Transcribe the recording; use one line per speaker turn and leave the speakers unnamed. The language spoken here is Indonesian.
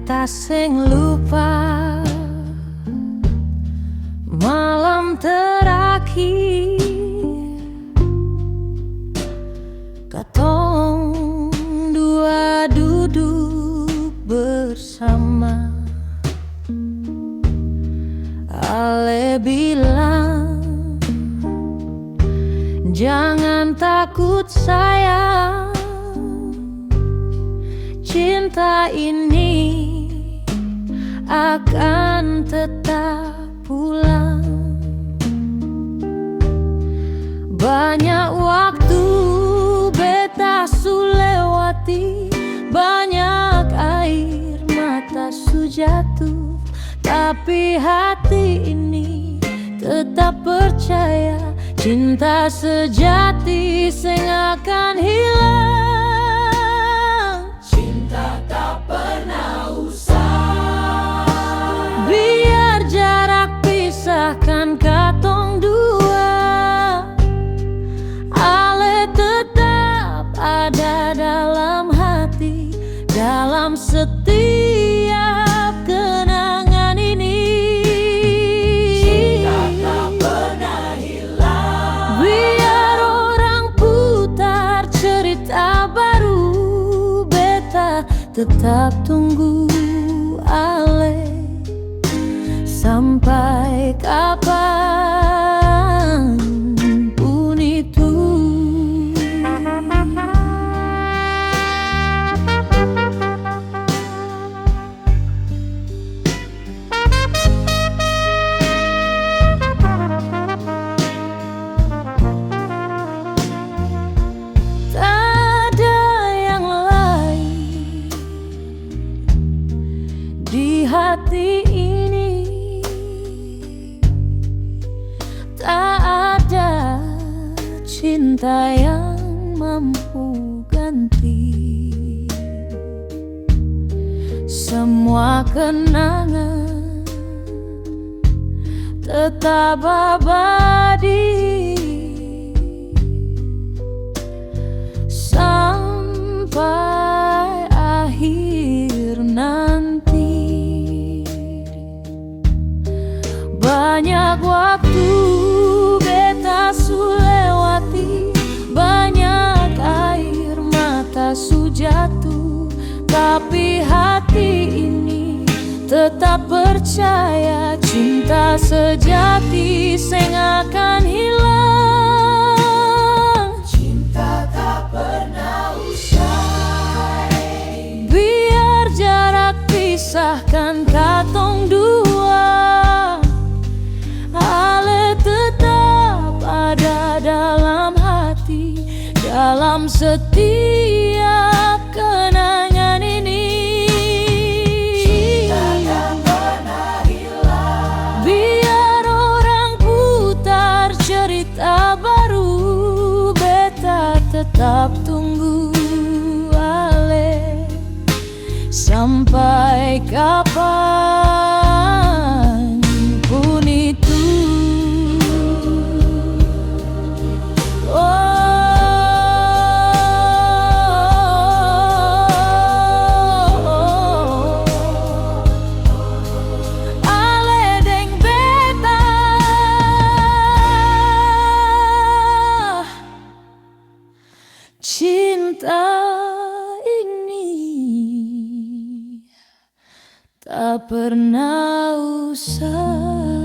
cinta sing lupa malam terakhir katong dua duduk bersama. Ale bilang jangan takut sayang, cinta ini akan tetap pulang. Banyak waktu beta su lewati, banyak air mata su jatuh, tapi hati ini tetap percaya cinta sejati sing akan hilang.
Cinta tak pernah usah,
biar jarak pisahkan katong dua, ale tetap ada dalam hati, dalam setiap kenangan ini.
cinta tak pernah hilang.
Biar orang putar cerita baru, beta tetap tunggu ale sampai kapan pun itu. Tak ada yang lain di hati ini, tak ada cinta yang mampu ganti semua kenangan, tetap abadi sampai akhir nanti. Banyak waktu beta su lewati, banyak air mata su jatuh, tapi hati ini tetap percaya cinta sejati sing akan hilang.
Cinta tak pernah usai,
Biar jarak pisahkan katong dua, ale tetap ada dalam hati, dalam setiap kenangan ini.
cinta tak pernah hilang.
Biar orang putar cerita baru, beta tetap tunggu ale sampai kapan pun itu. Ale deng beta, cinta ini tak pernah usai.